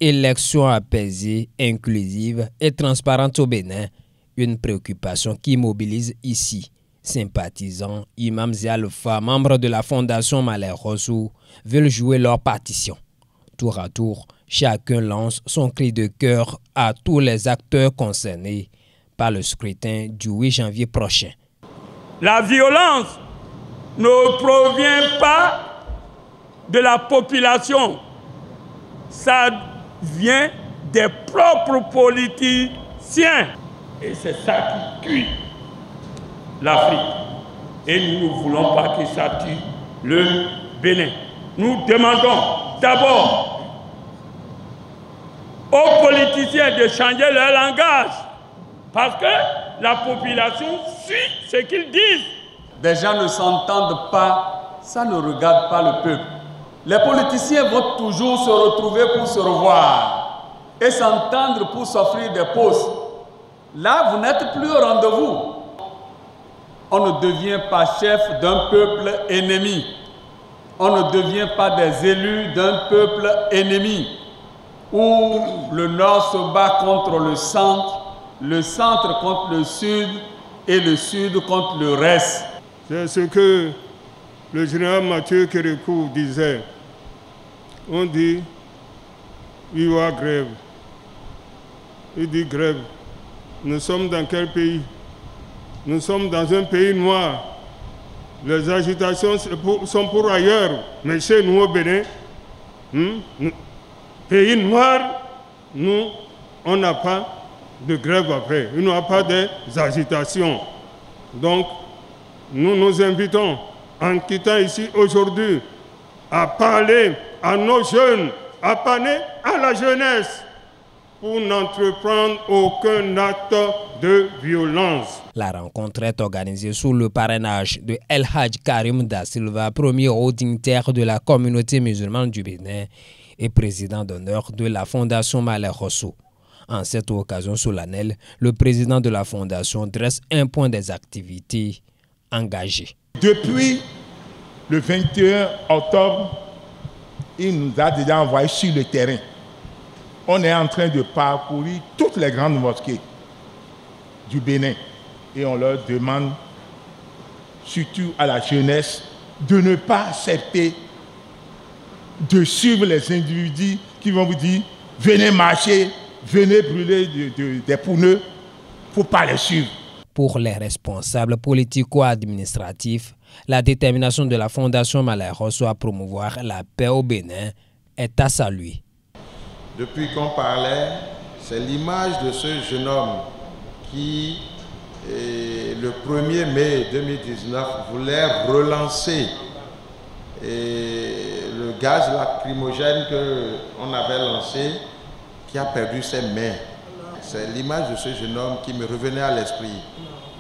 élections apaisées, inclusives et transparentes au Bénin, une préoccupation qui mobilise ici. Sympathisants, imams et alpha, membres de la Fondation Malher Rossou, veulent jouer leur partition. Tour à tour, chacun lance son cri de cœur à tous les acteurs concernés par le scrutin du 8 janvier prochain. La violence ne provient pas de la population, ça vient des propres politiciens. Et c'est ça qui tue l'Afrique. Et nous ne voulons pas que ça tue le Bénin. Nous demandons d'abord aux politiciens de changer leur langage, parce que la population suit ce qu'ils disent. Des gens ne s'entendent pas, ça ne regarde pas le peuple. Les politiciens vont toujours se retrouver pour se revoir et s'entendre pour s'offrir des postes. Là, vous n'êtes plus au rendez-vous. On ne devient pas chef d'un peuple ennemi. On ne devient pas des élus d'un peuple ennemi, où le Nord se bat contre le centre contre le Sud et le Sud contre le reste. C'est ce que le général Mathieu Kérékou disait. On dit, il y a grève. Il dit grève. Nous sommes dans quel pays? Nous sommes dans un pays noir. Les agitations sont pour ailleurs. Mais chez nous au Bénin, pays noir, nous, on n'a pas de grève après. Il n'y a pas des agitations. Donc, nous nous invitons, en quittant ici aujourd'hui, à parler à nos jeunes, à parler à la jeunesse, pour n'entreprendre aucun acte de violence. La rencontre est organisée sous le parrainage de El Hadj Karim Da Silva, premier haut dignitaire de la communauté musulmane du Bénin et président d'honneur de la Fondation Malher Rossou. En cette occasion solennelle, le président de la Fondation dresse un point des activités engagées. Depuis le 21 octobre, il nous a déjà envoyé sur le terrain. On est en train de parcourir toutes les grandes mosquées du Bénin et on leur demande, surtout à la jeunesse, de ne pas accepter de suivre les individus qui vont vous dire « venez marcher, venez brûler des pneus », il ne faut pas les suivre. Pour les responsables politico-administratifs, la détermination de la Fondation Malher Rossou à promouvoir la paix au Bénin est à saluer. Depuis qu'on parlait, c'est l'image de ce jeune homme qui, le 1er mai 2019, voulait relancer le gaz lacrymogène qu'on avait lancé, qui a perdu ses mains. C'est l'image de ce jeune homme qui me revenait à l'esprit.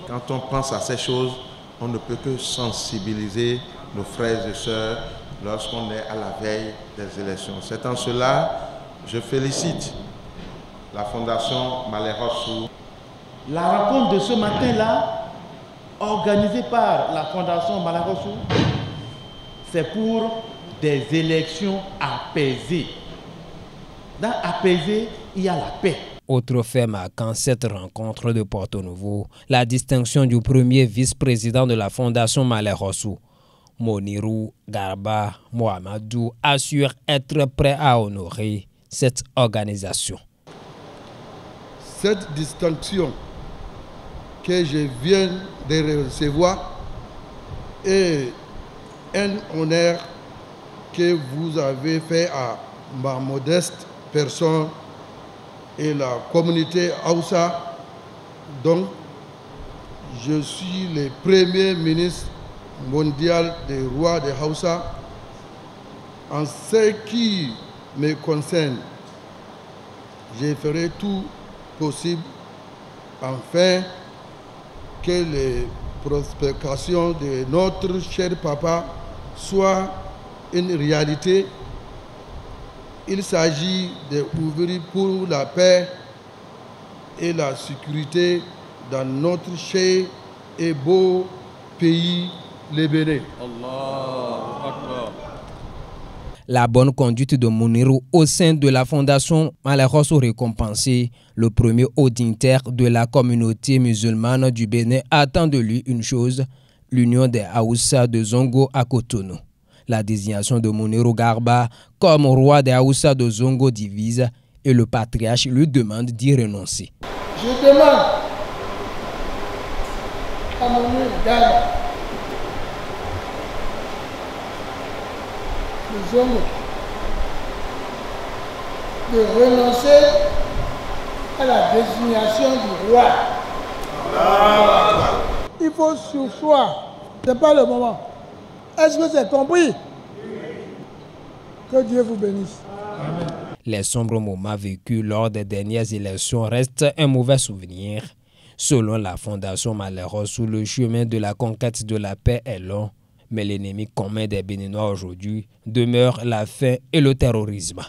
Quand on pense à ces choses, on ne peut que sensibiliser nos frères et sœurs lorsqu'on est à la veille des élections. C'est en cela je félicite la Fondation Malher Rossou. La rencontre de ce matin-là, organisée par la Fondation Malher Rossou, c'est pour des élections apaisées. Dans apaisé, il y a la paix. Autre fait marquant cette rencontre de Porto Novo, la distinction du premier vice-président de la Fondation Malher Rossou. Monirou Garba Mohamedou assure être prêt à honorer cette organisation. Cette distinction que je viens de recevoir est un honneur que vous avez fait à ma modeste personne et la communauté Hausa. Donc, je suis le premier ministre mondial des rois de Hausa. En ce qui me concerne, je ferai tout possible afin que les prospectations de notre cher papa soient une réalité. Il s'agit d'ouvrir pour la paix et la sécurité dans notre cher et beau pays, le Bénin. la bonne conduite de Mounirou au sein de la fondation Malheroso récompensée, le premier haut dignitaire de la communauté musulmane du Bénin attend de lui une chose, l'union des Haoussa de Zongo à Cotonou. La désignation de Mounirou Garba comme roi des Haoussa de Zongo divise et le patriarche lui demande d'y renoncer. Je demande à Mounirou Garba de Zongo de renoncer à la désignation du roi. Il faut sursoir. Ce n'est pas le moment. Est-ce que c'est compris? Que Dieu vous bénisse. Amen. Les sombres moments vécus lors des dernières élections restent un mauvais souvenir. Selon la fondation Malheroso, le chemin de la conquête de la paix est long, mais l'ennemi commun des Béninois aujourd'hui demeure la faim et le terrorisme.